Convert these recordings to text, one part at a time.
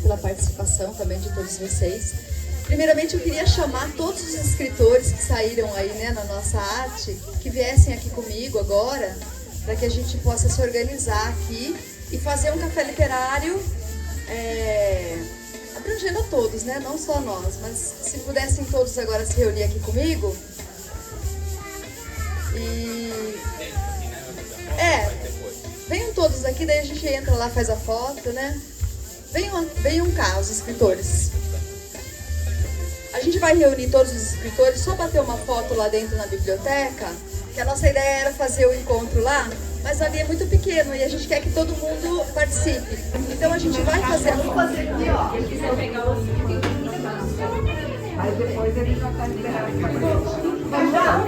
pela participação também de todos vocês. Primeiramente, eu queria chamar todos os escritores que saíram aí, né, na nossa arte, que viessem aqui comigo agora, para que a gente possa se organizar aqui e fazer um café literário abrangendo a todos, né, não só nós, mas se pudessem todos agora se reunir aqui comigo. Venham todos aqui, daí a gente entra lá, faz a foto, né? Venham cá, os escritores. A gente vai reunir todos os escritores, só bater uma foto lá dentro na biblioteca, que a nossa ideia era fazer o encontro lá, mas ali é muito pequeno e a gente quer que todo mundo participe. Então a gente vai fazer... Vamos fazer aqui, ó. Quem quiser pegar os... Aí depois ele já tá liberado pra gente. Vamos lá?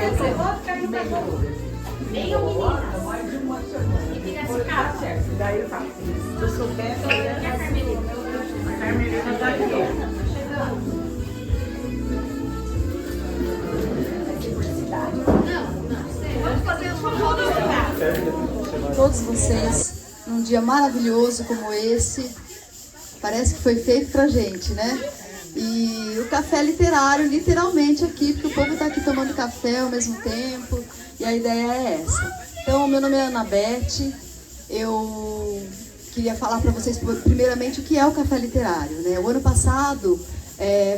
Venham, meninas. E fica esse carro. Daí eu faço isso. Se eu souber, eu E a Carmelina? A Carmelina tá aqui. Todos vocês, num dia maravilhoso como esse, parece que foi feito pra gente, né? E o café literário, literalmente aqui, porque o povo está aqui tomando café ao mesmo tempo, e a ideia é essa. Então, meu nome é Ana Beth, eu queria falar para vocês primeiramente o que é o café literário, né? O ano passado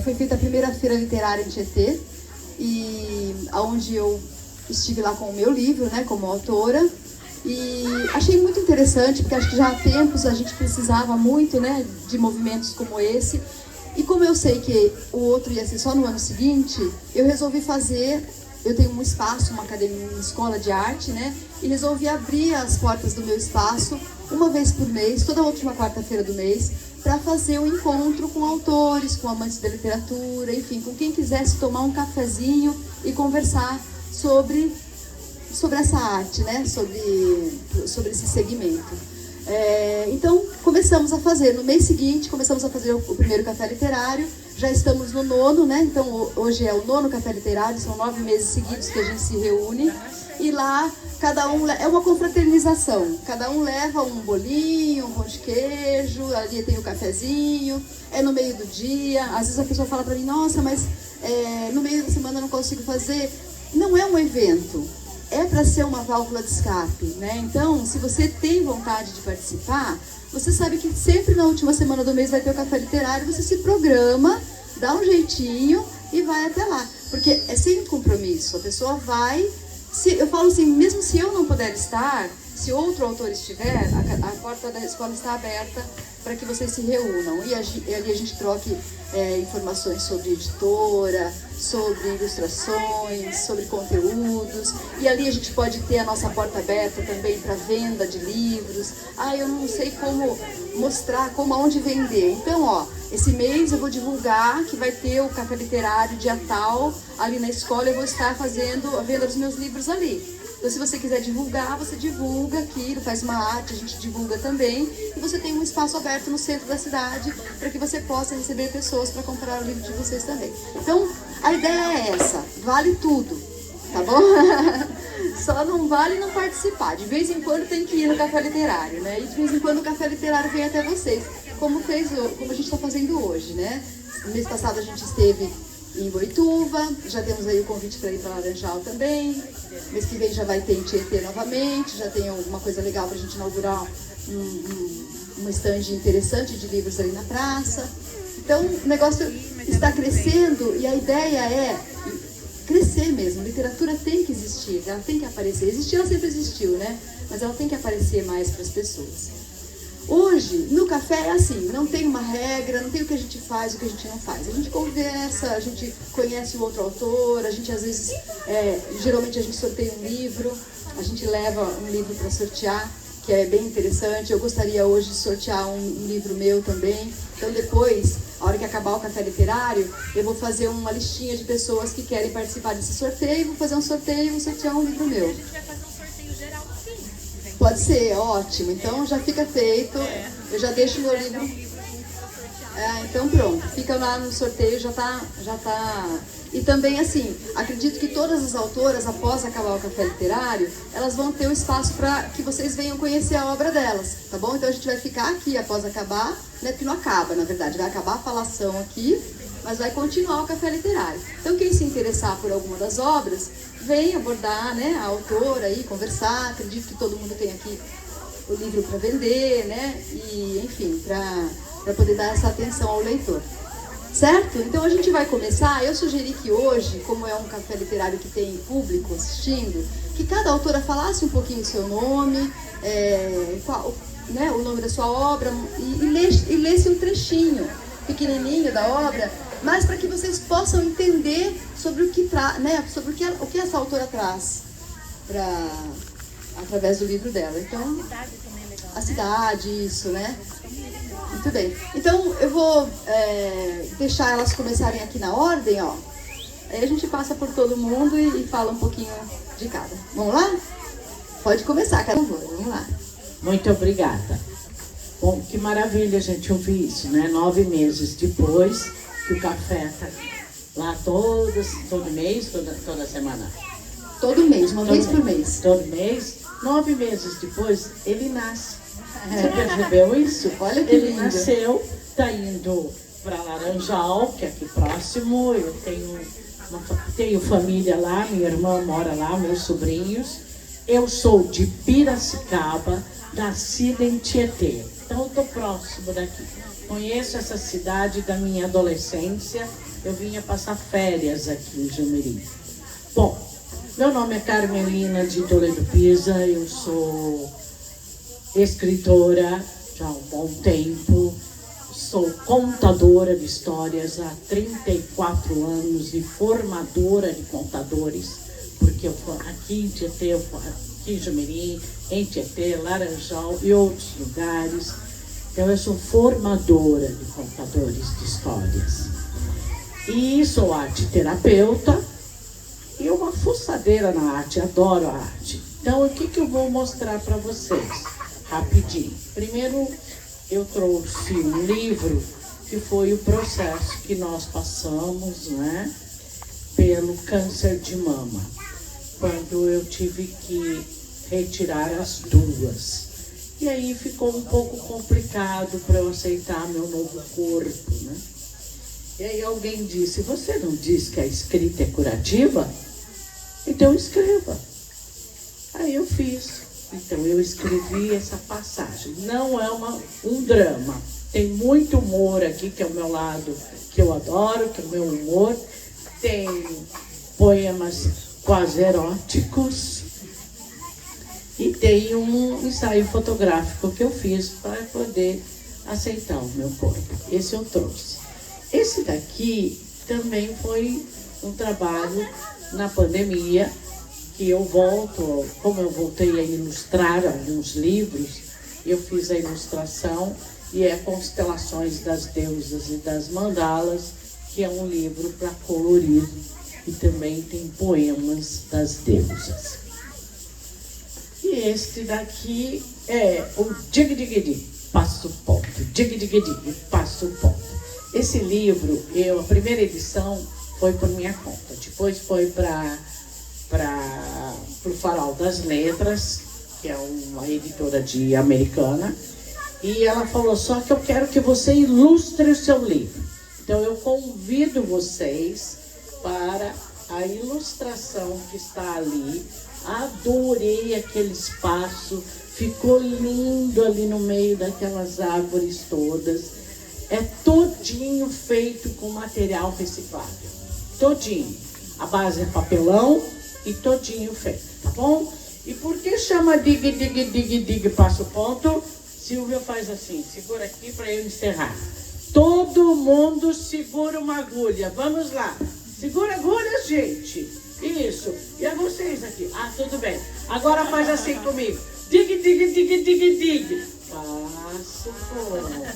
foi feita a primeira feira literária em Tietê, e onde eu estive lá com o meu livro, né, como autora, e achei muito interessante, porque acho que já há tempos a gente precisava muito, né, de movimentos como esse. E como eu sei que o outro ia ser só no ano seguinte, eu resolvi fazer, eu tenho um espaço, uma academia, uma escola de arte, né, e resolvi abrir as portas do meu espaço uma vez por mês, toda a última quarta-feira do mês, para fazer um encontro com autores, com amantes da literatura, enfim, com quem quisesse tomar um cafezinho e conversar sobre essa arte, né? sobre esse segmento. Então, começamos a fazer, no mês seguinte, começamos a fazer o primeiro café literário, já estamos no 9º, né? Então, hoje é o 9º café literário, são 9 meses seguidos que a gente se reúne, e lá, cada um, é uma confraternização, cada um leva um bolinho, um pão de queijo, ali tem o cafezinho, é no meio do dia, às vezes a pessoa fala pra mim, nossa, mas no meio da semana eu não consigo fazer. Não é um evento, é para ser uma válvula de escape, né? Então, se você tem vontade de participar, você sabe que sempre na última semana do mês vai ter o café literário, você se programa, dá um jeitinho e vai até lá. Porque é sem compromisso, a pessoa vai... eu falo assim, mesmo se eu não puder estar, se outro autor estiver, a porta da escola está aberta para que vocês se reúnam. E ali a gente troque informações sobre editora, sobre ilustrações, sobre conteúdos. E ali a gente pode ter a nossa porta aberta também para venda de livros. Eu não sei como mostrar, aonde vender. Então, ó, esse mês eu vou divulgar que vai ter o café literário dia tal, ali na escola eu vou estar fazendo a venda dos meus livros ali. Então, se você quiser divulgar, você divulga aqui, faz uma arte, a gente divulga também. E você tem um espaço aberto no centro da cidade para que você possa receber pessoas para comprar o livro de vocês também. Então, a ideia é essa, vale tudo, tá bom? Só não vale não participar. De vez em quando tem que ir no café literário, né? E de vez em quando o café literário vem até vocês, como a gente está fazendo hoje, né? No mês passado a gente esteve em Boituva, já temos aí o convite para ir para Laranjal também. Mês que vem já vai ter em Tietê novamente, já tem alguma coisa legal para a gente inaugurar uma estande interessante de livros ali na praça. Então o negócio está crescendo e a ideia é crescer mesmo. Literatura tem que existir, ela tem que aparecer. Existir, ela sempre existiu, né? Mas ela tem que aparecer mais para as pessoas. Hoje, no café é assim, não tem uma regra, não tem o que a gente faz, o que a gente não faz. A gente conversa, a gente conhece o outro autor, a gente às vezes, geralmente a gente sorteia um livro, a gente leva um livro para sortear, que é bem interessante. Eu gostaria hoje de sortear um livro meu também. Então depois, a hora que acabar o café literário, eu vou fazer uma listinha de pessoas que querem participar desse sorteio, vou fazer um sorteio e vou sortear um livro meu. A gente vai fazer um sorteio geral sim. Pode ser, ótimo. Então já fica feito. Eu já deixo meu livro. Então pronto, fica lá no sorteio, já tá. E também assim, acredito que todas as autoras, após acabar o café literário, elas vão ter o espaço para que vocês venham conhecer a obra delas, tá bom? Então a gente vai ficar aqui após acabar, né? Porque não acaba, na verdade, vai acabar a falação aqui, mas vai continuar o café literário. Então quem se interessar por alguma das obras, vem abordar, né, a autora aí, conversar. Acredito que todo mundo tem aqui o livro para vender, né? E enfim, para poder dar essa atenção ao leitor. Certo? Então a gente vai começar. Eu sugeri que hoje, como é um café literário que tem público assistindo, que cada autora falasse um pouquinho do seu nome, o nome da sua obra, e lesse um trechinho pequenininho da obra, mas para que vocês possam entender sobre o que sobre o que essa autora traz através do livro dela. Então, a cidade, isso, né? Muito bem. Então, eu vou deixar elas começarem aqui na ordem, ó. Aí a gente passa por todo mundo e fala um pouquinho de cada. Vamos lá? Pode começar, por favor. Vamos lá. Muito obrigada. Bom, que maravilha a gente ouvir isso, né? 9 meses depois que o café tá lá todo mês, toda semana. Todo mês, uma vez por mês. Todo mês. 9 meses depois, ele nasce. Você percebeu isso? Olha que ele lindo. nasceu, está indo para Laranjal, que é aqui próximo. Eu tenho família lá, minha irmã mora lá, meus sobrinhos. Eu sou de Piracicaba, nascida em Tietê. Então eu estou próximo daqui. Conheço essa cidade da minha adolescência. Eu vinha passar férias aqui em Jumeri. Bom, meu nome é Carmelina de Toledo Pisa. Eu sou escritora já há um bom tempo, sou contadora de histórias há 34 anos e formadora de contadores, porque eu aqui em Tietê, aqui em Jumeri, em Tietê, Laranjal e outros lugares. Então eu sou formadora de contadores de histórias. E sou arte terapeuta e uma fuçadeira na arte, adoro a arte. Então o que eu vou mostrar para vocês? Rapidinho. Primeiro, eu trouxe um livro que foi o processo que nós passamos, né, pelo câncer de mama, quando eu tive que retirar as 2. E aí ficou um pouco complicado para eu aceitar meu novo corpo, né? E aí alguém disse: você não diz que a escrita é curativa? Então escreva. Aí eu fiz. Então eu escrevi essa passagem. Não é um drama. Tem muito humor aqui, que é o meu lado que eu adoro, que é o meu humor. Tem poemas quase eróticos. E tem um ensaio fotográfico que eu fiz para poder aceitar o meu corpo. Esse eu trouxe. Esse daqui também foi um trabalho na pandemia, que eu volto, como eu voltei a ilustrar alguns livros, eu fiz a ilustração, e é Constelações das Deusas e das Mandalas, que é um livro para colorir, e também tem poemas das deusas. E este daqui é o Dig Dig Dig, Passo Ponto, Dig Dig Dig, Passo Ponto. Esse livro, a primeira edição foi por minha conta, depois foi para o Farol das Letras, que é uma editora americana, e ela falou: só que eu quero que você ilustre o seu livro. Então eu convido vocês para a ilustração que está ali. Adorei aquele espaço, ficou lindo ali no meio daquelas árvores todas. É todinho feito com material reciclável, todinho. A base é papelão e todinho feito, tá bom? E por que chama Dig Dig Dig Dig Passo Ponto? Silvia faz assim, segura aqui para eu encerrar. Todo mundo segura uma agulha, vamos lá. Segura a agulha, gente. Isso. E a vocês aqui? Ah, tudo bem. Agora faz assim comigo. Dig Dig Dig Dig Dig. Passo ponto.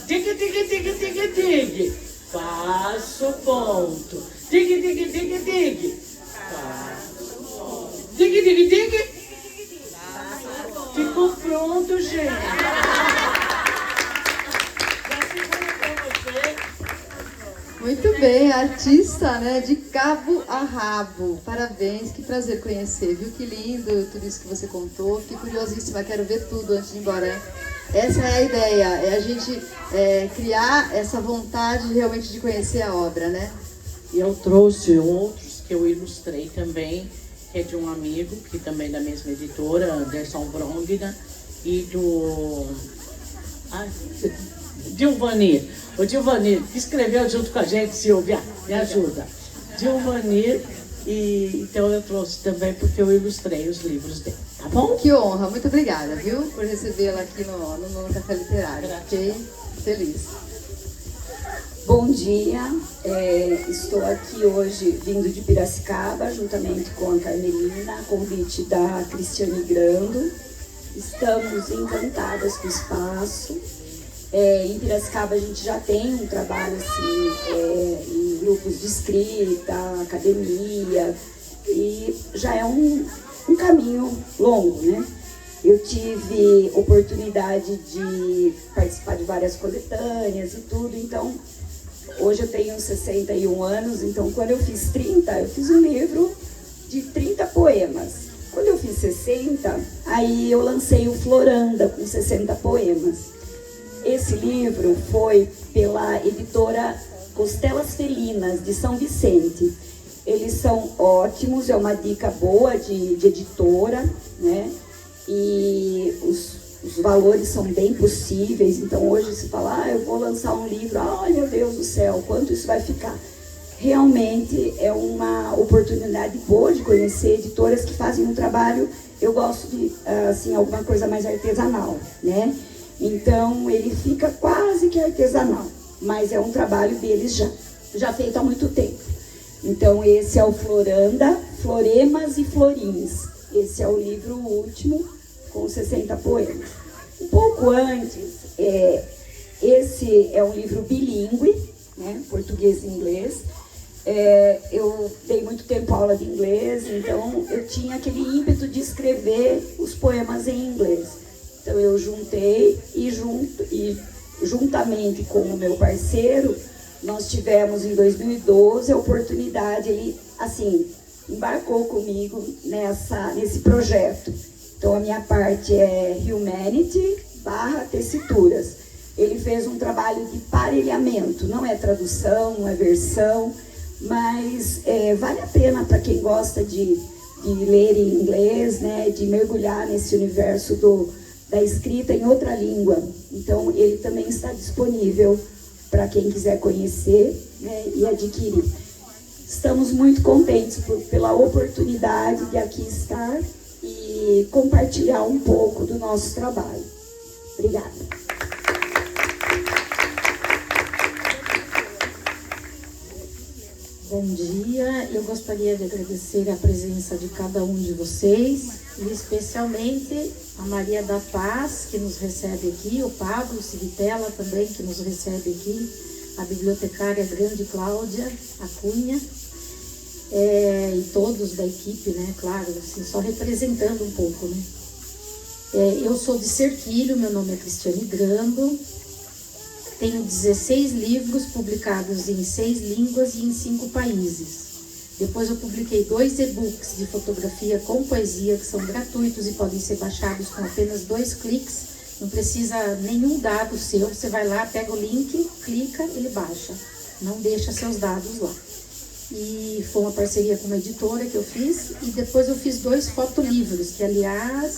Dig Dig Dig Dig Dig. Passo ponto. Dig Dig Dig Dig. Dig, dig, dig. Ficou pronto, gente. Já segura Muito bem, artista, né? De cabo a rabo. Parabéns, que prazer conhecer, viu? Que lindo tudo isso que você contou. Fiquei curiosíssima, quero ver tudo antes de ir embora, hein? Essa é a ideia, é a gente criar essa vontade realmente de conhecer a obra, né? E eu trouxe outros que eu ilustrei também, que é de um amigo, que também é da mesma editora, Anderson Brongna, e do Dilvanir. O Dilvanir, que escreveu junto com a gente, Silvia, me ajuda. Dilvanir, e então eu trouxe também porque eu ilustrei os livros dele, tá bom? Que honra, muito obrigada, viu? Por recebê-la aqui no Café Literário. Fiquei feliz. Bom dia, estou aqui hoje vindo de Piracicaba, juntamente com a Carmelina, a convite da Cristiane Grando. Estamos encantadas com o espaço. Em Piracicaba a gente já tem um trabalho assim, em grupos de escrita, academia, e já é um caminho longo, né? Eu tive oportunidade de participar de várias coletâneas e tudo, então hoje eu tenho 61 anos, então quando eu fiz 30, eu fiz um livro de 30 poemas. Quando eu fiz 60, aí eu lancei o Floranda com 60 poemas. Esse livro foi pela editora Costelas Felinas, de São Vicente. Eles são ótimos, é uma dica boa de editora, né? E os valores são bem possíveis. Então hoje se fala, eu vou lançar um livro, ai meu Deus do céu, quanto isso vai ficar? Realmente é uma oportunidade boa de conhecer editoras que fazem um trabalho, eu gosto de, assim, alguma coisa mais artesanal, né? Então ele fica quase que artesanal, mas é um trabalho deles já feito há muito tempo. Então esse é o Floranda, Floremas e Florins. Esse é o livro último, com 60 poemas. Um pouco antes, esse é um livro bilíngue, né, português e inglês. Eu dei muito tempo aula de inglês, então eu tinha aquele ímpeto de escrever os poemas em inglês. Então eu juntei e juntamente com o meu parceiro, nós tivemos em 2012 a oportunidade, ele assim, embarcou comigo nesse projeto. Então a minha parte é Humanity / tessituras. Ele fez um trabalho de parelhamento, não é tradução, não é versão, mas vale a pena para quem gosta de ler em inglês, né, de mergulhar nesse universo da escrita em outra língua. Então ele também está disponível para quem quiser conhecer, né, e adquirir. Estamos muito contentes pela oportunidade de aqui estar e compartilhar um pouco do nosso trabalho. Obrigada. Bom dia, eu gostaria de agradecer a presença de cada um de vocês e especialmente a Maria da Paz, que nos recebe aqui, o Pablo Civitella também, que nos recebe aqui, a bibliotecária grande Cláudia Acunha, e todos da equipe, né, claro, assim, só representando um pouco, né. Eu sou de Serquilho, meu nome é Cristiane Grando, tenho 16 livros publicados em 6 línguas e em 5 países. Depois eu publiquei 2 e-books de fotografia com poesia, que são gratuitos e podem ser baixados com apenas 2 cliques. Não precisa nenhum dado seu, você vai lá, pega o link, clica, ele baixa. Não deixa seus dados lá. E foi uma parceria com uma editora que eu fiz. E depois eu fiz 2 fotolivros, que aliás,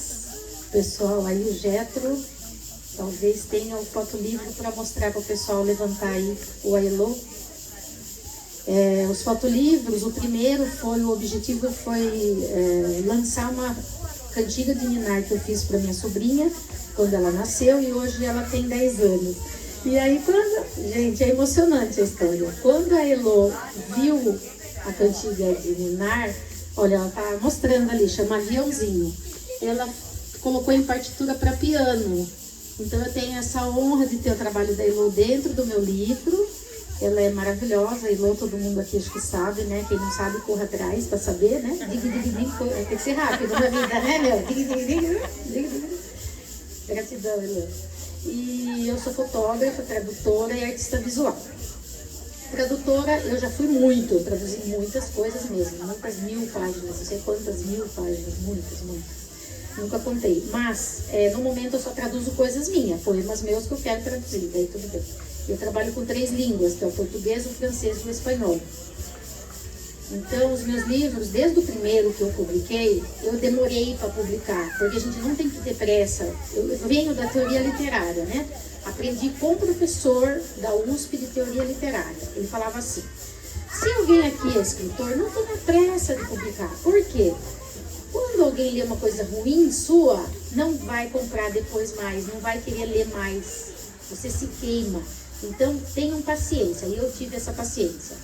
o pessoal aí, o Getro, talvez tenha o fotolivro para mostrar para o pessoal levantar aí o Aelô. Os fotolivros, o objetivo foi lançar uma cantiga de ninar que eu fiz para minha sobrinha quando ela nasceu, e hoje ela tem 10 anos. E aí gente, é emocionante a história. Quando a Elô viu a cantiga de ninar, olha, ela tá mostrando ali, chama Aviãozinho. Ela colocou em partitura para piano. Então eu tenho essa honra de ter o trabalho da Elô dentro do meu livro. Ela é maravilhosa, a Elô, todo mundo aqui acho que sabe, né? Quem não sabe, corra atrás para saber, né? Tem que ser rápido na vida, né, meu? Gratidão, Elô. E eu sou fotógrafa, tradutora e artista visual. Tradutora, eu já fui muito, eu traduzi muitas coisas mesmo, muitas 1000 páginas, não sei quantas 1000 páginas, muitas. Nunca contei, mas no momento eu só traduzo coisas minhas, poemas meus que eu quero traduzir, daí tudo bem. Eu trabalho com 3 línguas, que é o português, o francês e o espanhol. Então, os meus livros, desde o primeiro que eu publiquei, eu demorei para publicar, porque a gente não tem que ter pressa. Eu venho da teoria literária, né? Aprendi com o professor da USP de teoria literária. Ele falava assim, se alguém aqui é escritor, não tenha pressa de publicar. Por quê? Quando alguém lê uma coisa ruim sua, não vai comprar depois mais, não vai querer ler mais. Você se queima. Então, tenham paciência. E eu tive essa paciência.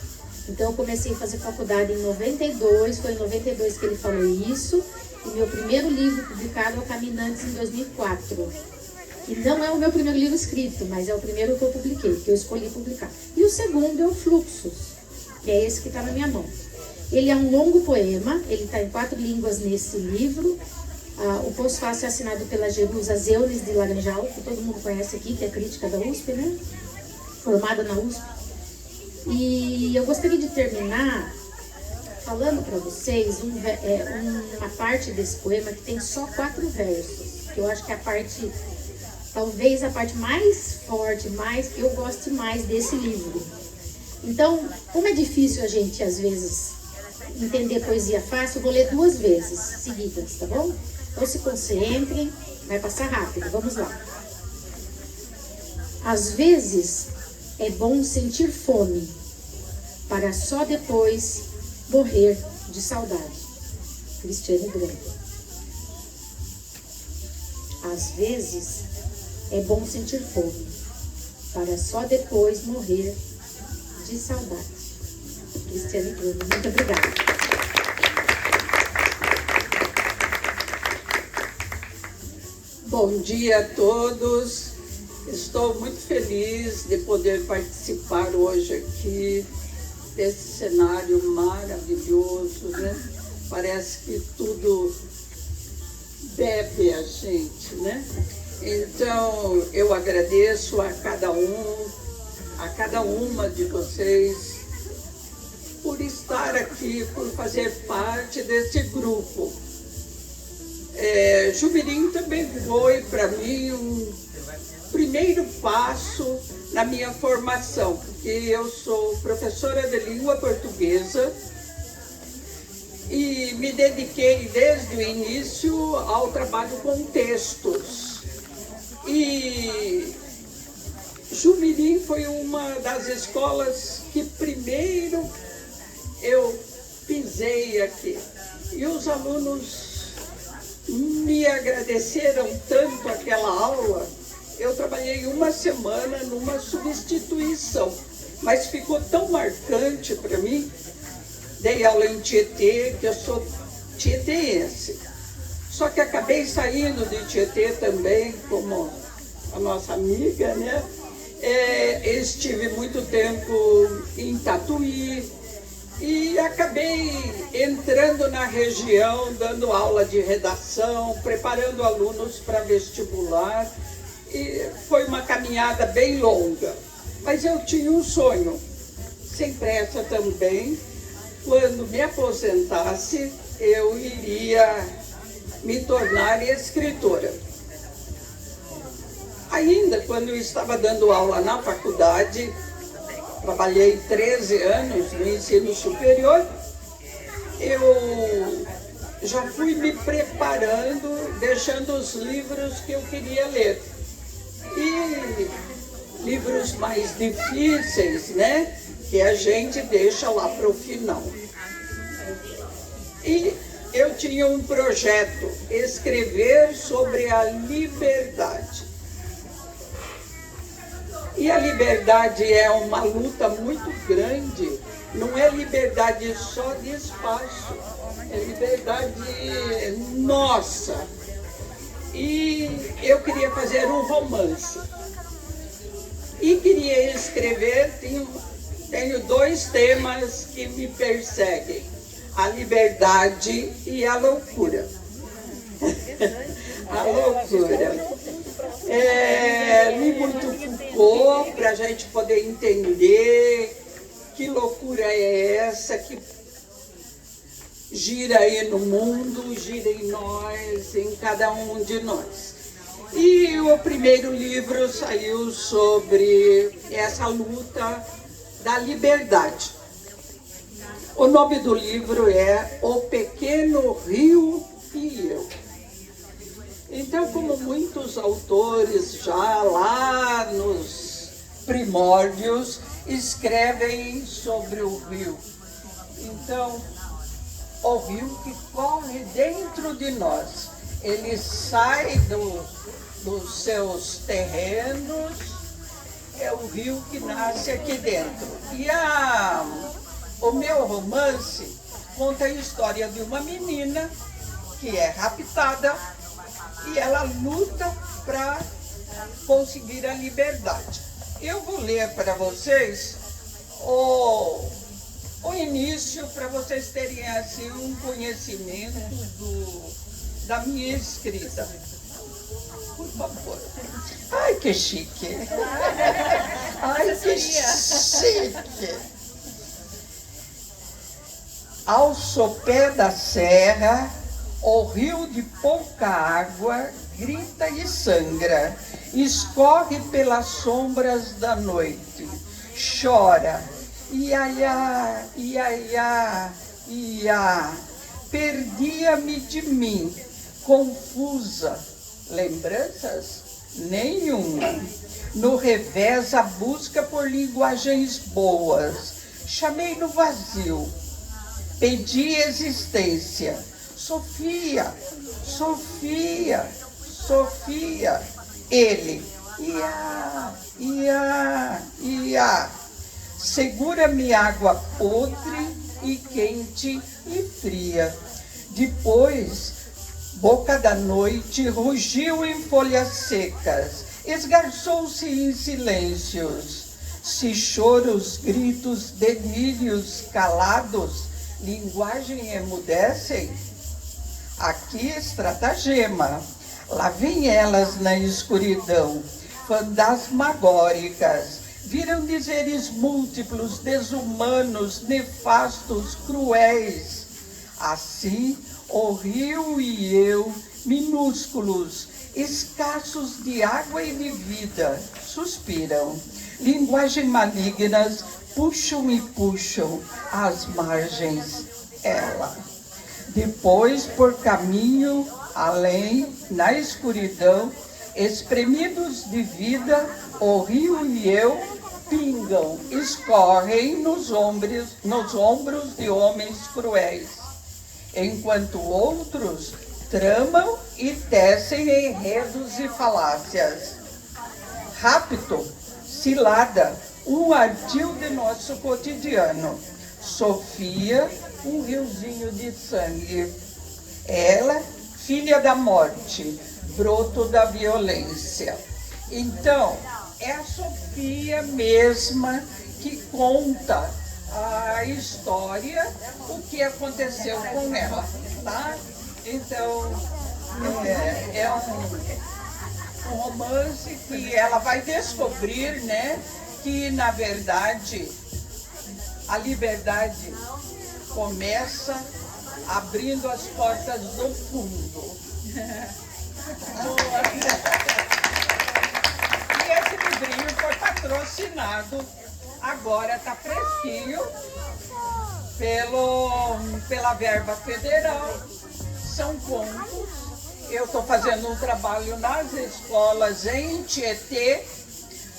Então, eu comecei a fazer faculdade em 92, foi em 92 que ele falou isso. E meu primeiro livro publicado é o Caminantes em 2004. E não é o meu primeiro livro escrito, mas é o primeiro que eu publiquei, que eu escolhi publicar. E o segundo é o Fluxos, que é esse que está na minha mão. Ele é um longo poema, ele está em 4 línguas nesse livro. O pós-fácil é assinado pela Jerusa Zeunes de Laranjal, que todo mundo conhece aqui, que é crítica da USP, né? Formada na USP. E eu gostaria de terminar falando para vocês uma parte desse poema que tem só 4 versos, que eu acho que é a parte, talvez a parte mais forte, mais que eu goste mais desse livro. Então, como é difícil a gente, às vezes, entender poesia fácil, eu vou ler 2 vezes seguidas, tá bom? Então se concentrem, vai passar rápido, vamos lá. Às vezes é bom sentir fome, para só depois morrer de saudade. Cristiane Grande. Às vezes é bom sentir fome, para só depois morrer de saudade. Cristiane Grande. Muito obrigada. Bom dia a todos. Estou muito feliz de poder participar hoje aqui desse cenário maravilhoso, né? Parece que tudo bebe a gente, né? Então, eu agradeço a cada uma de vocês por estar aqui, por fazer parte desse grupo. Jumirim também foi para mim um primeiro passo na minha formação, porque eu sou professora de língua portuguesa e me dediquei desde o início ao trabalho com textos. E Jumirim foi uma das escolas que primeiro eu pisei aqui. E os alunos me agradeceram tanto aquela aula. Eu trabalhei uma semana numa substituição, mas ficou tão marcante para mim. Dei aula em Tietê, que eu sou tieteense. Só que acabei saindo de Tietê também, como a nossa amiga, né? Estive muito tempo em Tatuí e acabei entrando na região, dando aula de redação, preparando alunos para vestibular. E foi uma caminhada bem longa, mas eu tinha um sonho, sem pressa também. Quando me aposentasse, eu iria me tornar escritora. Ainda quando eu estava dando aula na faculdade, trabalhei 13 anos no ensino superior, eu já fui me preparando, deixando os livros que eu queria ler. E livros mais difíceis, né? Que a gente deixa lá para o final. E eu tinha um projeto, escrever sobre a liberdade. E a liberdade é uma luta muito grande, não é liberdade só de espaço, é liberdade nossa. E eu queria fazer um romance. E queria escrever, tenho 2 temas que me perseguem: a liberdade e a loucura. A loucura. Li muito Foucault para a gente poder entender loucura é essa que gira aí no mundo, gira em nós, em cada um de nós. E o primeiro livro saiu sobre essa luta da liberdade. O nome do livro é O Pequeno Rio e Eu. Então, como muitos autores já lá nos primórdios escrevem sobre o rio. Então, o rio que corre dentro de nós, ele sai dos seus terrenos, é o rio que nasce aqui dentro. E o meu romance conta a história de uma menina que é raptada e ela luta para conseguir a liberdade. Eu vou ler para vocês o início, para vocês terem assim um conhecimento da minha escrita. Por favor. Ai, que chique. Ai, que chique. Ao sopé da serra, o rio de pouca água grita e sangra, escorre pelas sombras da noite, chora, iaiá, iaiá, iá, perdia-me de mim, confusa, lembranças? Nenhuma. No revés a busca por linguagens boas, chamei no vazio, pedi existência, Sofia, Sofia, Sofia, ele, ia, ia, ia, segura-me água podre e quente e fria. Depois, boca da noite rugiu em folhas secas, esgarçou-se em silêncios, se choros, gritos, delírios calados, linguagem emudecem. Aqui estratagema, lá vêm elas na escuridão, fantasmagóricas, viram dizeres múltiplos, desumanos, nefastos, cruéis. Assim, o rio e eu, minúsculos, escassos de água e de vida, suspiram. Linguagem malignas, puxam e puxam às margens ela. Depois, por caminho além, na escuridão, espremidos de vida, o rio e eu pingam, escorrem nos ombros de homens cruéis, enquanto outros tramam e tecem enredos e falácias. Rapto, cilada, um ardil de nosso cotidiano. Sofia, um riozinho de sangue. Ela, filha da morte, broto da violência. Então, é a Sofia mesma que conta a história, o que aconteceu com ela, tá? Então, é um romance que ela vai descobrir, né, que na verdade a liberdade começa abrindo as portas do fundo. E esse livrinho foi patrocinado, agora está fresquinho, pela verba federal. São contos. Eu estou fazendo um trabalho nas escolas em Tietê,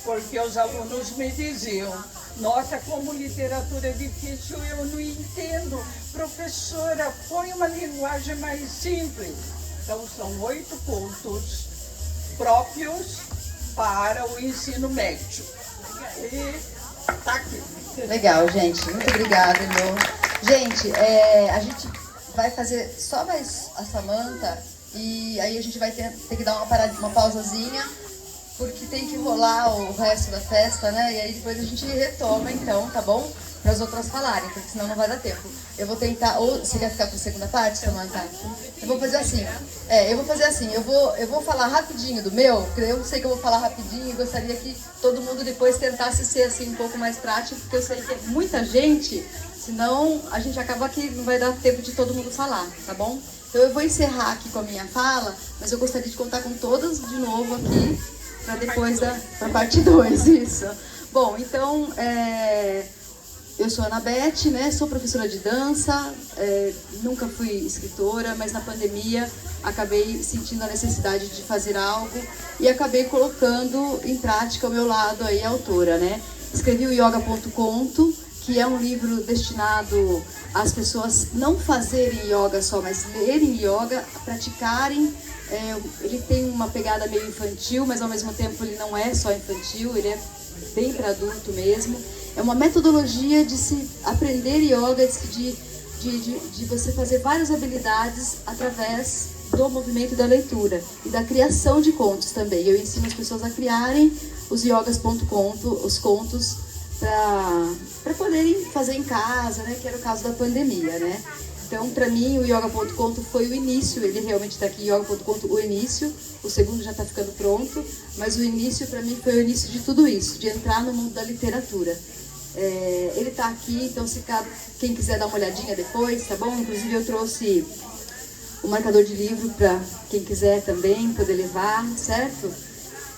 porque os alunos me diziam: nossa, como literatura é difícil, eu não entendo. Professora, põe uma linguagem mais simples. Então, são 8 contos próprios para o ensino médio. E tá aqui. Legal, gente. Muito obrigada, Elô. Gente, a gente vai fazer só mais a Samantha e aí a gente vai ter que dar uma pausazinha, porque tem que rolar o resto da festa, né? E aí depois a gente retoma, então, tá bom? para as outras falarem, porque senão não vai dar tempo. Eu vou tentar, ou você quer ficar para a segunda parte, Samantha? Eu vou fazer assim, eu vou falar rapidinho do meu, porque eu sei que eu vou falar rapidinho e gostaria que todo mundo depois tentasse ser assim um pouco mais prático, porque eu sei que é muita gente, senão a gente acaba que não vai dar tempo de todo mundo falar, tá bom? Então eu vou encerrar aqui com a minha fala, mas eu gostaria de contar com todas de novo aqui, para depois pra parte 2, isso. Bom, então, eu sou a Ana Beth, né? Sou professora de dança, nunca fui escritora, mas na pandemia acabei sentindo a necessidade de fazer algo e acabei colocando em prática o meu lado aí, autora, né? Escrevi o Yoga.conto, que é um livro destinado às pessoas não fazerem yoga só, mas lerem yoga, praticarem. Ele tem uma pegada meio infantil, mas ao mesmo tempo ele não é só infantil, ele é bem para adulto mesmo. É uma metodologia de se aprender yoga, de você fazer várias habilidades através do movimento da leitura e da criação de contos também. Eu ensino as pessoas a criarem os yogas.conto, os contos, para poderem fazer em casa, né? Que era o caso da pandemia, né? Então, para mim, o Yoga.conto foi o início, ele realmente está aqui, Yoga.conto, o início, o segundo já está ficando pronto, mas o início, para mim, foi o início de tudo isso, de entrar no mundo da literatura. Ele está aqui, então, se quem quiser dar uma olhadinha depois, tá bom? Inclusive, eu trouxe o marcador de livro para quem quiser também poder levar, certo?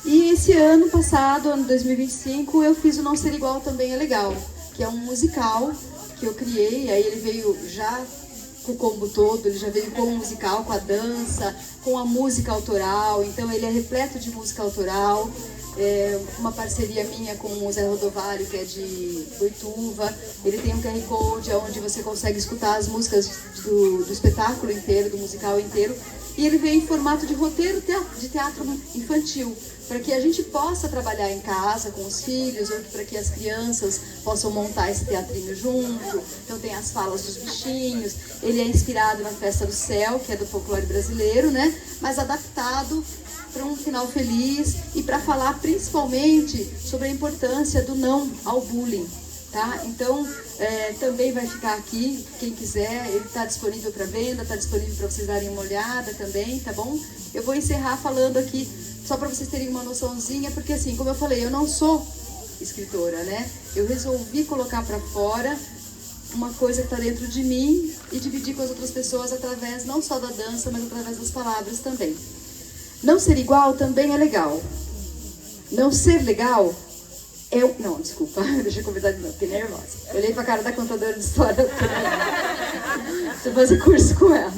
E esse ano passado, ano 2025, eu fiz o Não Ser Igual Também é Legal, que é um musical que eu criei, aí ele veio já com o combo todo, ele já veio com o musical, com a dança, com a música autoral, então ele é repleto de música autoral, uma parceria minha com o Zé Rodovalho, que é de Boituva. Ele tem um QR Code onde você consegue escutar as músicas do espetáculo inteiro, do musical inteiro, e ele vem em formato de roteiro de teatro infantil, para que a gente possa trabalhar em casa com os filhos, ou para que as crianças possam montar esse teatrinho junto. Então tem as falas dos bichinhos, ele é inspirado na Festa do Céu, que é do folclore brasileiro, né? Mas adaptado para um final feliz e para falar principalmente sobre a importância do não ao bullying, tá? Então, também vai ficar aqui, quem quiser, ele está disponível para venda, está disponível para vocês darem uma olhada também, tá bom? Eu vou encerrar falando aqui, só para vocês terem uma noçãozinha, porque assim, como eu falei, eu não sou escritora, né? Eu resolvi colocar para fora uma coisa que está dentro de mim e dividir com as outras pessoas através não só da dança, mas através das palavras também. Não ser igual também é legal. Não ser legal não, desculpa, deixa eu convidar de novo, fiquei nervosa. Eu olhei pra cara da contadora de história. Deixa eu fazer curso com ela.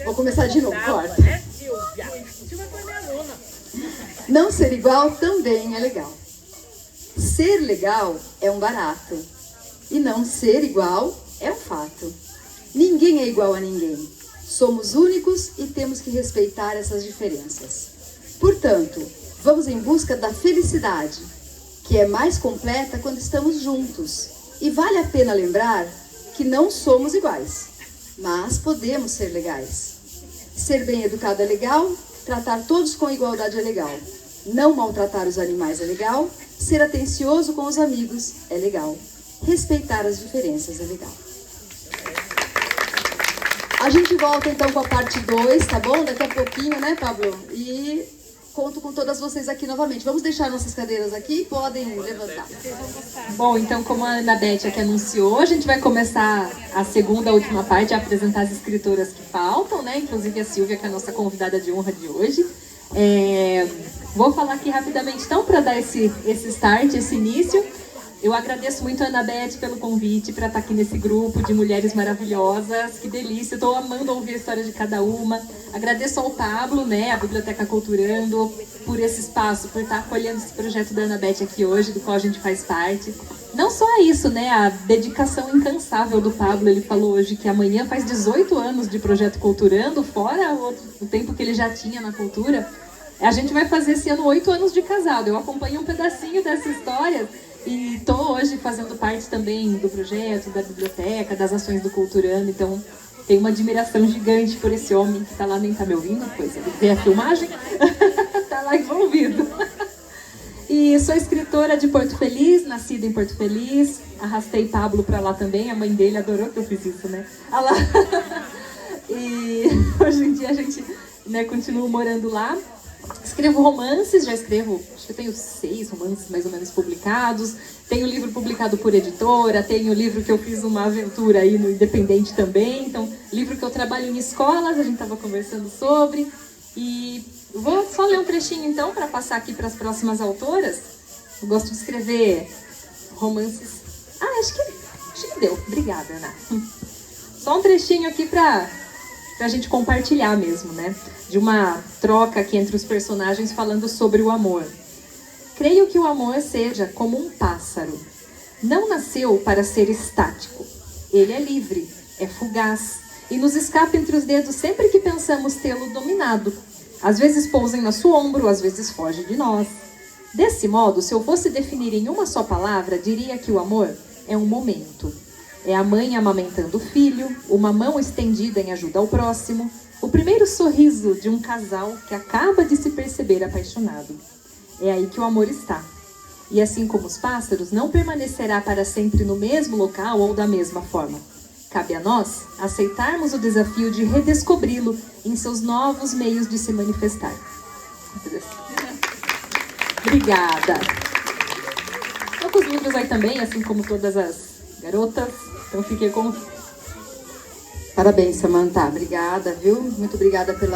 Vou começar de novo, corta. Não ser igual também é legal. Ser legal é um barato. E não ser igual é um fato. Ninguém é igual a ninguém. Somos únicos e temos que respeitar essas diferenças. Portanto, vamos em busca da felicidade, que é mais completa quando estamos juntos. E vale a pena lembrar que não somos iguais, mas podemos ser legais. Ser bem educado é legal, tratar todos com igualdade é legal. Não maltratar os animais é legal, ser atencioso com os amigos é legal. Respeitar as diferenças é legal. A gente volta então com a parte 2, tá bom? Daqui a pouquinho, né, Pablo? E conto com todas vocês aqui novamente. Vamos deixar nossas cadeiras aqui? Podem levantar. Bom, então como a Ana Beth aqui anunciou, a gente vai começar a segunda, última parte, a apresentar as escritoras que faltam, né? Inclusive a Silvia, que é a nossa convidada de honra de hoje. Vou falar aqui rapidamente, então, para dar esse start, esse início. Eu agradeço muito a Ana Beth pelo convite para estar aqui nesse grupo de mulheres maravilhosas. Que delícia, estou amando ouvir a história de cada uma. Agradeço ao Pablo, né, a Biblioteca Culturando, por esse espaço, por estar acolhendo esse projeto da Ana Beth aqui hoje, do qual a gente faz parte. Não só isso, né, a dedicação incansável do Pablo. Ele falou hoje que amanhã faz 18 anos de Projeto Culturando, fora o tempo que ele já tinha na cultura. A gente vai fazer esse ano 8 anos de casado. Eu acompanhei um pedacinho dessa história. E estou hoje fazendo parte também do projeto, da biblioteca, das ações do Culturando, então tenho uma admiração gigante por esse homem que está lá, nem está me ouvindo, pois ele vê a filmagem, está lá envolvido. E sou escritora de Porto Feliz, nascida em Porto Feliz. Arrastei Pablo para lá também, a mãe dele adorou que eu fiz isso, né? Ah lá. E hoje em dia a gente, né, continua morando lá. Escrevo romances, já escrevo, acho que eu tenho 6 romances mais ou menos publicados. Tenho livro publicado por editora, tenho livro que eu fiz uma aventura aí no Independente também. Então, livro que eu trabalho em escolas, a gente estava conversando sobre. E vou só ler um trechinho então para passar aqui para as próximas autoras. Eu gosto de escrever romances. Acho que deu. Obrigada, Ana. Só um trechinho aqui pra gente compartilhar mesmo, né? De uma troca aqui entre os personagens falando sobre o amor. Creio que o amor seja como um pássaro. Não nasceu para ser estático. Ele é livre, é fugaz e nos escapa entre os dedos sempre que pensamos tê-lo dominado. Às vezes pousa em nosso ombro, às vezes foge de nós. Desse modo, se eu fosse definir em uma só palavra, diria que o amor é um momento. É a mãe amamentando o filho, uma mão estendida em ajuda ao próximo, o primeiro sorriso de um casal que acaba de se perceber apaixonado. É aí que o amor está. E assim como os pássaros, não permanecerá para sempre no mesmo local ou da mesma forma. Cabe a nós aceitarmos o desafio de redescobri-lo em seus novos meios de se manifestar. Obrigada. Estou com os livros aí também, assim como todas as garotas. Então fiquei com... Parabéns, Samantha. Obrigada, viu? Muito obrigada pelo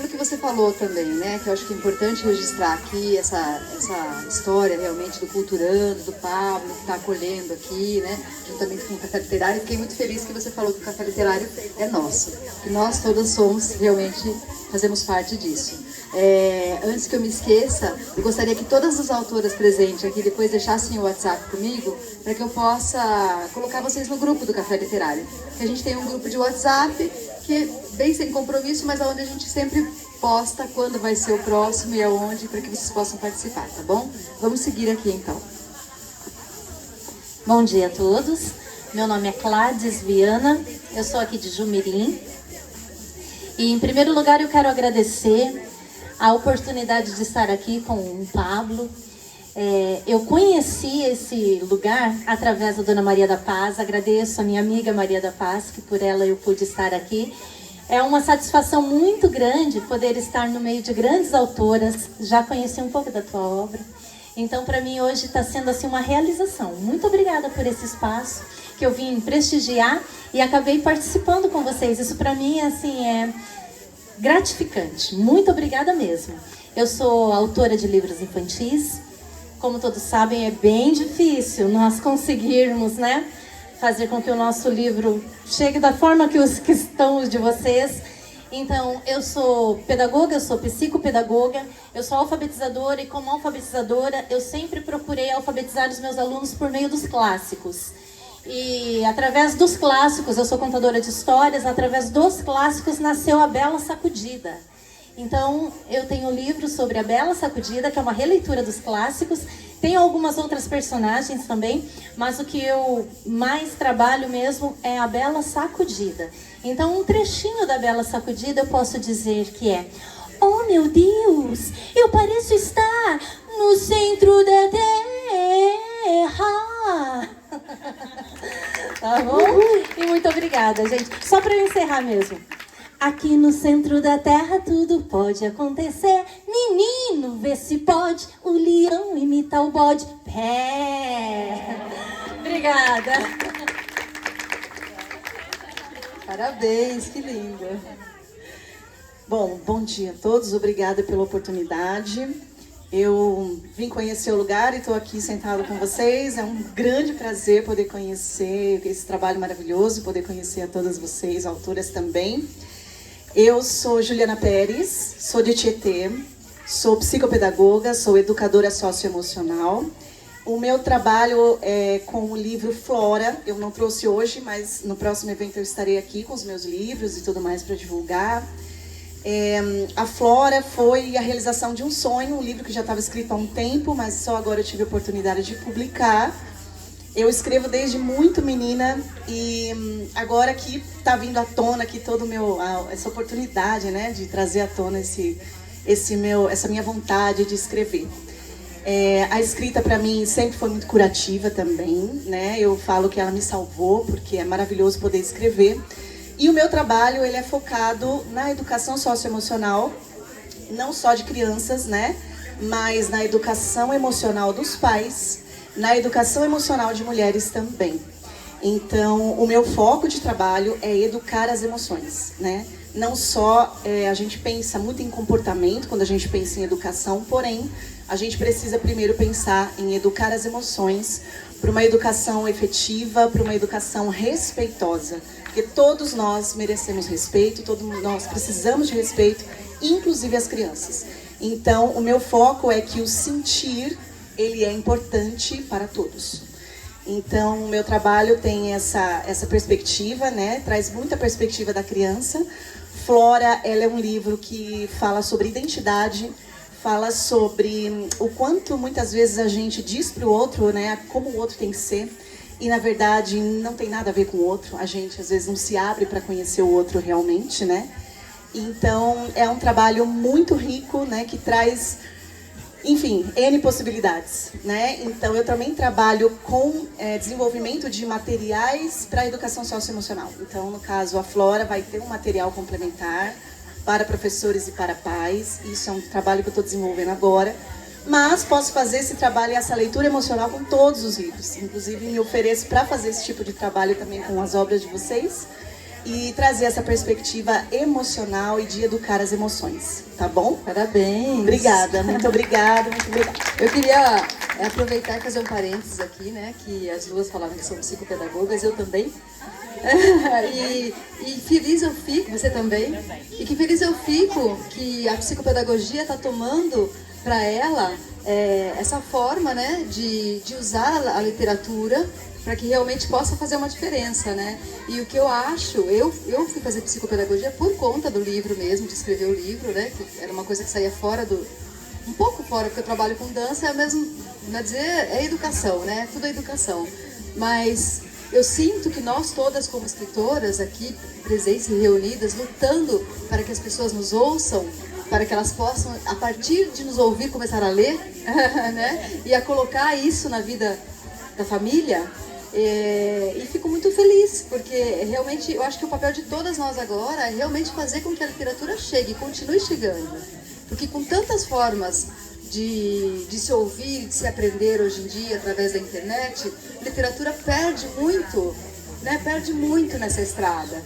que você falou também, né? Que eu acho que é importante registrar aqui essa história realmente do Culturando, do Pablo, que está acolhendo aqui, né? Juntamente com o Café Literário. Fiquei muito feliz que você falou que o Café Literário é nosso. Que nós todas somos, realmente, fazemos parte disso. Antes que eu me esqueça, eu gostaria que todas as autoras presentes aqui depois deixassem o WhatsApp comigo, para que eu possa colocar vocês no grupo do Café Literário. Que a gente tem um grupo de WhatsApp, que é bem sem compromisso, mas onde a gente sempre posta quando vai ser o próximo e aonde, para que vocês possam participar, tá bom? Vamos seguir aqui então. Bom dia a todos. Meu nome é Cláudia Viana, eu sou aqui de Jumirim. E em primeiro lugar eu quero agradecer a oportunidade de estar aqui com o Pablo. Eu conheci esse lugar através da Dona Maria da Paz. Agradeço a minha amiga Maria da Paz, que por ela eu pude estar aqui. É uma satisfação muito grande poder estar no meio de grandes autoras. Já conheci um pouco da tua obra. Então, para mim, hoje está sendo assim uma realização. Muito obrigada por esse espaço que eu vim prestigiar e acabei participando com vocês. Isso, para mim, assim, é gratificante. Muito obrigada mesmo. Eu sou autora de livros infantis. Como todos sabem, é bem difícil nós conseguirmos, né, fazer com que o nosso livro chegue da forma que os que estão os de vocês. Então, eu sou pedagoga, eu sou psicopedagoga, eu sou alfabetizadora e como alfabetizadora eu sempre procurei alfabetizar os meus alunos por meio dos clássicos. E através dos clássicos, eu sou contadora de histórias, através dos clássicos nasceu a Bela Sacudida. Então, eu tenho um livro sobre a Bela Sacudida, que é uma releitura dos clássicos. Tenho algumas outras personagens também, mas o que eu mais trabalho mesmo é a Bela Sacudida. Então, um trechinho da Bela Sacudida eu posso dizer que é: oh, meu Deus, eu pareço estar no centro da Terra. Tá bom? E muito obrigada, gente. Só para eu encerrar mesmo. Aqui no centro da terra tudo pode acontecer. Menino, vê se pode. O leão imita o bode. Pé. Obrigada. Parabéns, que lindo. Bom dia a todos. Obrigada pela oportunidade. Eu vim conhecer o lugar e estou aqui sentado com vocês. É um grande prazer poder conhecer esse trabalho maravilhoso, poder conhecer a todas vocês, autoras também. Eu sou Juliana Pérez, sou de Tietê, sou psicopedagoga, sou educadora socioemocional. O meu trabalho é com o livro Flora. Eu não trouxe hoje, mas no próximo evento eu estarei aqui com os meus livros e tudo mais para divulgar. A Flora foi a realização de um sonho, um livro que já estava escrito há um tempo, mas só agora eu tive a oportunidade de publicar. Eu escrevo desde muito menina e agora que está vindo à tona aqui todo essa oportunidade, né, de trazer à tona essa minha vontade de escrever. A escrita para mim sempre foi muito curativa também, né? Eu falo que ela me salvou, porque é maravilhoso poder escrever. E o meu trabalho, ele é focado na educação socioemocional, não só de crianças, né? Mas na educação emocional dos pais, na educação emocional de mulheres também. Então, o meu foco de trabalho é educar as emoções, né? Não só a gente pensa muito em comportamento quando a gente pensa em educação, porém, a gente precisa primeiro pensar em educar as emoções para uma educação efetiva, para uma educação respeitosa. Porque todos nós merecemos respeito, todos nós precisamos de respeito, inclusive as crianças. Então, o meu foco é que o sentir, ele é importante para todos. Então, o meu trabalho tem essa perspectiva, né? Traz muita perspectiva da criança. Flora, ela é um livro que fala sobre identidade, fala sobre o quanto muitas vezes a gente diz para o outro, né? Como o outro tem que ser. E, na verdade, não tem nada a ver com o outro. A gente, às vezes, não se abre para conhecer o outro realmente, né? Então, é um trabalho muito rico, né? Que traz, enfim, N possibilidades, né? Então, eu também trabalho com desenvolvimento de materiais para a educação socioemocional. Então, no caso, a Flora vai ter um material complementar para professores e para pais. Isso é um trabalho que eu estou desenvolvendo agora. Mas posso fazer esse trabalho e essa leitura emocional com todos os livros. Inclusive, me ofereço para fazer esse tipo de trabalho também com as obras de vocês. E trazer essa perspectiva emocional e de educar as emoções, tá bom? Parabéns! Obrigada, muito obrigada, muito obrigada. Eu queria aproveitar e fazer um parênteses aqui, né? Que as duas falaram que são psicopedagogas, eu também. E feliz eu fico, você também. E que feliz eu fico que a psicopedagogia está tomando para ela essa forma, né? De usar a literatura para que realmente possa fazer uma diferença, né? E o que eu acho, eu fui fazer psicopedagogia por conta do livro mesmo, de escrever o livro, né? Que era uma coisa que saía fora um pouco fora, porque eu trabalho com dança, é mesmo, não é dizer, é educação, né? Tudo é educação. Mas eu sinto que nós todas como escritoras aqui, presentes e reunidas, lutando para que as pessoas nos ouçam, para que elas possam, a partir de nos ouvir, começar a ler, né? E a colocar isso na vida da família. E fico muito feliz, porque realmente eu acho que o papel de todas nós agora é realmente fazer com que a literatura chegue, continue chegando. Porque com tantas formas de se ouvir, de se aprender hoje em dia através da internet, a literatura perde muito, né? Perde muito nessa estrada.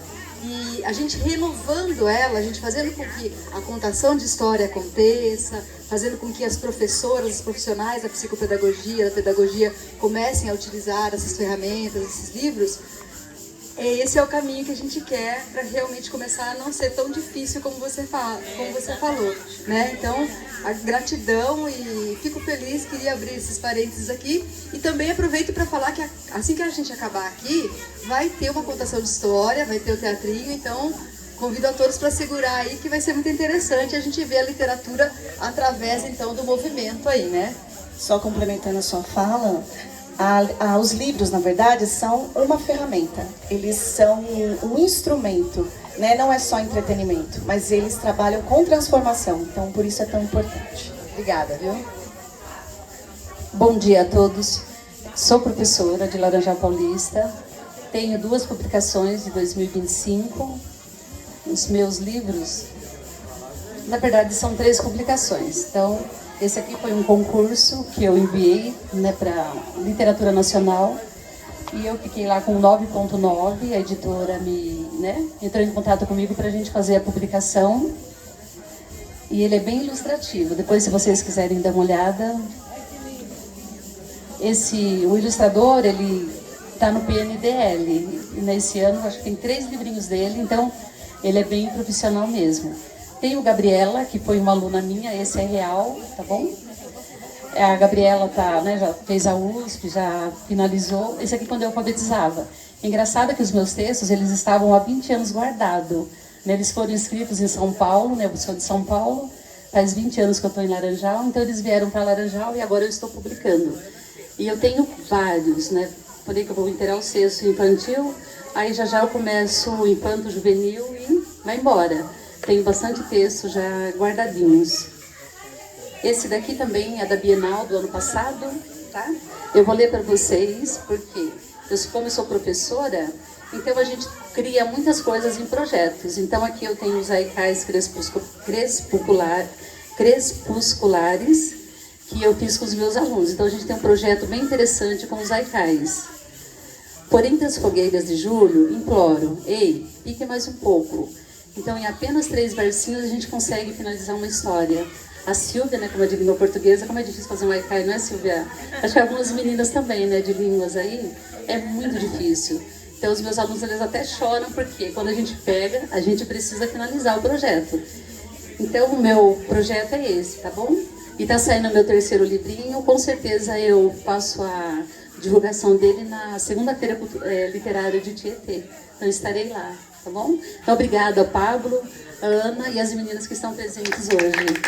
E a gente renovando ela, a gente fazendo com que a contação de história aconteça, fazendo com que as professoras, os profissionais da psicopedagogia, da pedagogia, comecem a utilizar essas ferramentas, esses livros, esse é o caminho que a gente quer para realmente começar a não ser tão difícil como você falou, né? Então, a gratidão e fico feliz, queria abrir esses parênteses aqui e também aproveito para falar que assim que a gente acabar aqui, vai ter uma contação de história, vai ter o teatrinho, então convido a todos para segurar aí que vai ser muito interessante a gente ver a literatura através então do movimento aí, né? Só complementando a sua fala, os livros, na verdade, são uma ferramenta. Eles são um instrumento, né? Não é só entretenimento, mas eles trabalham com transformação. Então, por isso é tão importante. Obrigada, viu? Bom dia a todos. Sou professora de Laranjal Paulista. Tenho 2 publicações de 2025. Os meus livros, na verdade, são 3 publicações. Então, esse aqui foi um concurso que eu enviei, né, para Literatura Nacional e eu fiquei lá com 9.9, a editora entrou em contato comigo para a gente fazer a publicação e ele é bem ilustrativo. Depois, se vocês quiserem dar uma olhada, o ilustrador, ele está no PNDL e nesse ano acho que tem 3 livrinhos dele, então ele é bem profissional mesmo. Tem o Gabriela, que foi uma aluna minha, esse é real, tá bom? A Gabriela já fez a USP, já finalizou. Esse aqui quando eu alfabetizava. Engraçado que os meus textos, eles estavam há 20 anos guardados. Eles foram escritos em São Paulo, né? Eu sou de São Paulo, faz 20 anos que eu estou em Laranjal, então eles vieram para Laranjal e agora eu estou publicando. E eu tenho vários, né? Falei que eu vou inteirar o 6º infantil, aí já eu começo o infanto juvenil e vai embora. tenho bastante texto já guardadinhos. Esse daqui também é da Bienal do ano passado, tá? Eu vou ler para vocês, porque como eu sou professora, então a gente cria muitas coisas em projetos. Então aqui eu tenho os haikais crepusculares que eu fiz com os meus alunos. Então a gente tem um projeto bem interessante com os haikais. Por entre as fogueiras de julho, imploro, ei, pique mais um pouco. Então em apenas 3 versinhos a gente consegue finalizar uma história. A Silvia, né, como é de língua portuguesa, como é difícil fazer um haikai, não é, Silvia? Acho que algumas meninas também, né, de línguas aí, é muito difícil. Então os meus alunos, eles até choram, porque quando a gente pega, a gente precisa finalizar o projeto. Então o meu projeto é esse, tá bom? E tá saindo o meu 3º livrinho, com certeza eu faço a divulgação dele na segunda-feira literária de Tietê. Então estarei lá, tá bom? Então obrigada ao Pablo, a Ana e as meninas que estão presentes hoje.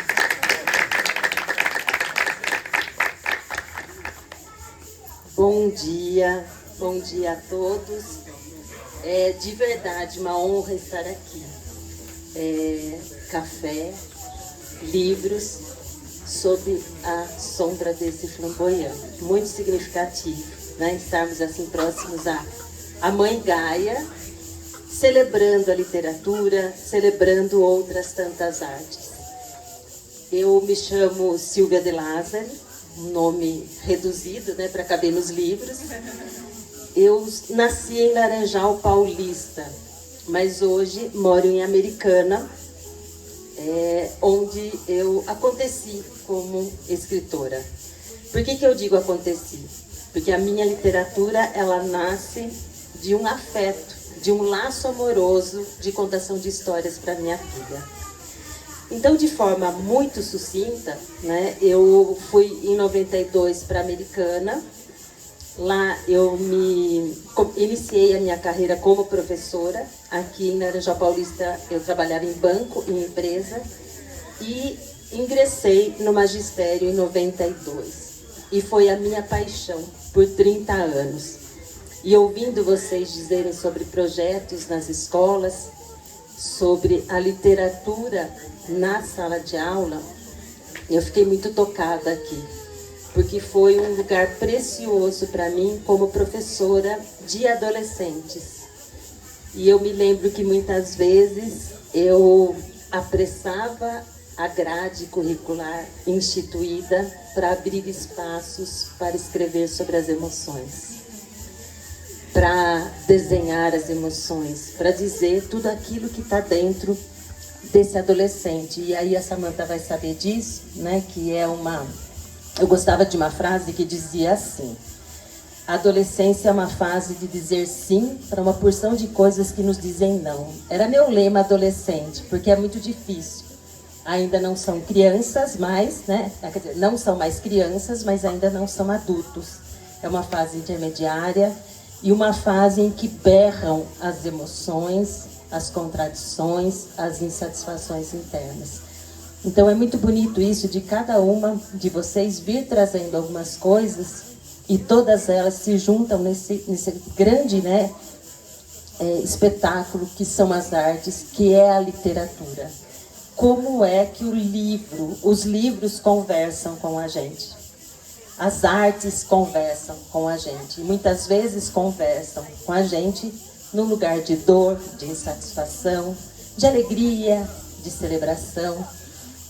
Bom dia a todos. É de verdade uma honra estar aqui. Café, livros sob a sombra desse flamboyant. Muito significativo, né? Estarmos assim próximos à Mãe Gaia, celebrando a literatura, celebrando outras tantas artes. Eu me chamo Silvia de Lázari, um nome reduzido, né, para caber nos livros. Eu nasci em Laranjal Paulista, mas hoje moro em Americana, onde eu aconteci como escritora. Por que eu digo aconteci? Porque a minha literatura, ela nasce de um afeto, de um laço amoroso de contação de histórias para minha filha. Então, de forma muito sucinta, né, eu fui em 92 para a Americana. Lá eu iniciei a minha carreira como professora. Aqui em Laranjal Paulista eu trabalhava em banco, em empresa. E ingressei no magistério em 92. E foi a minha paixão por 30 anos. E ouvindo vocês dizerem sobre projetos nas escolas, sobre a literatura na sala de aula, eu fiquei muito tocada aqui, porque foi um lugar precioso para mim como professora de adolescentes. E eu me lembro que muitas vezes eu apressava a grade curricular instituída para abrir espaços para escrever sobre as emoções, para desenhar as emoções, para dizer tudo aquilo que está dentro desse adolescente. E aí a Samantha vai saber disso, né? Que é eu gostava de uma frase que dizia assim: a adolescência é uma fase de dizer sim para uma porção de coisas que nos dizem não. Era meu lema adolescente, porque é muito difícil. Ainda não são crianças mais, né? Quer dizer, não são mais crianças, mas ainda não são adultos. É uma fase intermediária e uma fase em que berram as emoções, as contradições, as insatisfações internas. Então é muito bonito isso de cada uma de vocês vir trazendo algumas coisas e todas elas se juntam nesse grande, né, espetáculo que são as artes, que é a literatura. Como é que os livros conversam com a gente? As artes conversam com a gente. E muitas vezes conversam com a gente num lugar de dor, de insatisfação, de alegria, de celebração.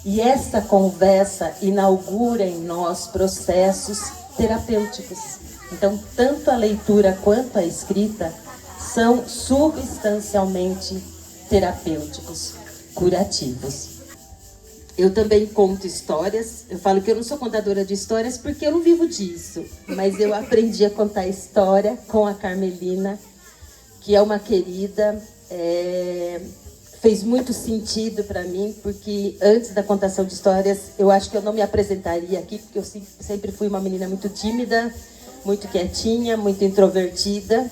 E essa conversa inaugura em nós processos terapêuticos. Então, tanto a leitura quanto a escrita são substancialmente terapêuticos, curativos. Eu também conto histórias. Eu falo que eu não sou contadora de histórias porque eu não vivo disso. Mas eu aprendi a contar história com a Carmelina, que é uma querida. Fez muito sentido para mim, porque antes da contação de histórias, eu acho que eu não me apresentaria aqui, porque eu sempre fui uma menina muito tímida, muito quietinha, muito introvertida.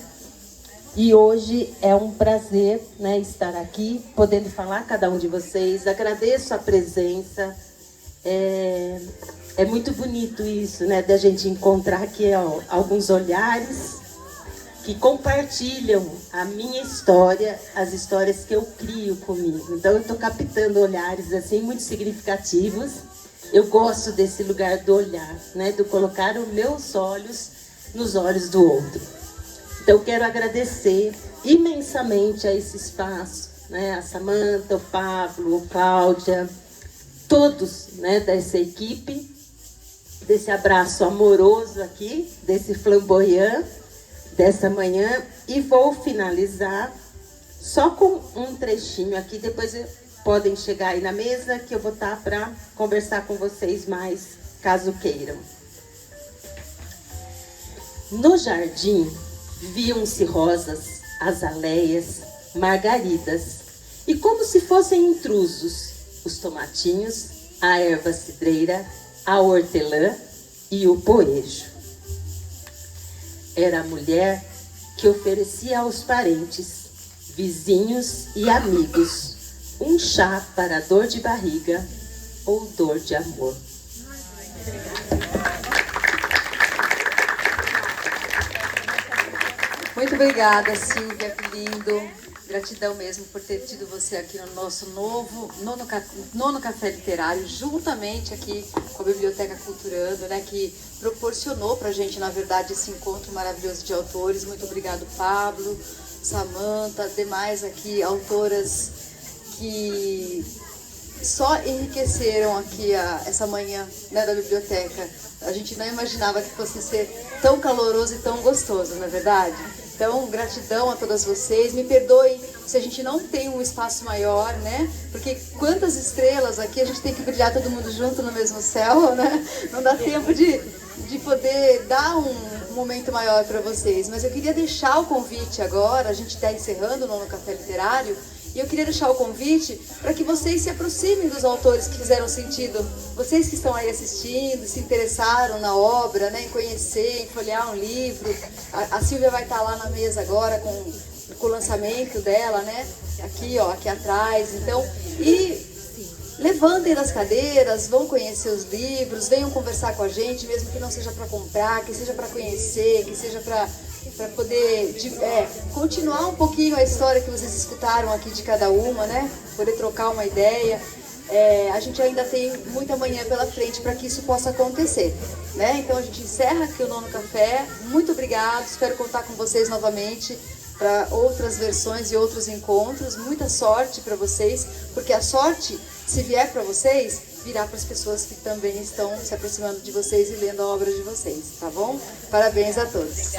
E hoje é um prazer, né, estar aqui, podendo falar a cada um de vocês. Agradeço a presença. É muito bonito isso, né, da gente encontrar aqui alguns olhares que compartilham a minha história, as histórias que eu crio comigo. Então eu estou captando olhares assim muito significativos. Eu gosto desse lugar do olhar, né? Do colocar os meus olhos nos olhos do outro. Então quero agradecer imensamente a esse espaço, né? A Samanta, o Pablo, a Cláudia, todos, né, dessa equipe, desse abraço amoroso aqui, desse flamboyant dessa manhã, e vou finalizar só com um trechinho aqui, depois podem chegar aí na mesa que eu vou estar para conversar com vocês mais, caso queiram. No jardim viam-se rosas, azaleias, margaridas, e como se fossem intrusos, os tomatinhos, a erva cidreira, a hortelã e o poejo. Era a mulher que oferecia aos parentes, vizinhos e amigos um chá para dor de barriga ou dor de amor. Muito obrigada, Silvia, que lindo. Gratidão mesmo por ter tido você aqui no nosso nono Café Literário, juntamente aqui com a Biblioteca Culturando, né, que proporcionou pra gente, na verdade, esse encontro maravilhoso de autores. Muito obrigado, Pablo, Samanta, demais aqui, autoras que só enriqueceram aqui essa manhã, né, da biblioteca. A gente não imaginava que fosse ser tão caloroso e tão gostoso, não é verdade? Então, gratidão a todas vocês. Me perdoem se a gente não tem um espaço maior, né? Porque quantas estrelas aqui, a gente tem que brilhar todo mundo junto no mesmo céu, né? Não dá tempo de poder dar um momento maior para vocês. Mas eu queria deixar o convite agora, a gente está encerrando o nono Café Literário, e eu queria deixar o convite para que vocês se aproximem dos autores que fizeram sentido. Vocês que estão aí assistindo, se interessaram na obra, né, em conhecer, em folhear um livro. A Silvia vai estar lá na mesa agora com o lançamento dela, né? Aqui, ó, aqui atrás. Então, e levantem das cadeiras, vão conhecer os livros, venham conversar com a gente, mesmo que não seja para comprar, que seja para conhecer, que seja para poder continuar um pouquinho a história que vocês escutaram aqui de cada uma, né? Poder trocar uma ideia. A gente ainda tem muita manhã pela frente para que isso possa acontecer, né? Então a gente encerra aqui o nono café. Muito obrigada, espero contar com vocês novamente para outras versões e outros encontros. Muita sorte para vocês, porque a sorte, se vier para vocês, virá para as pessoas que também estão se aproximando de vocês e lendo a obra de vocês, tá bom? Parabéns a todos.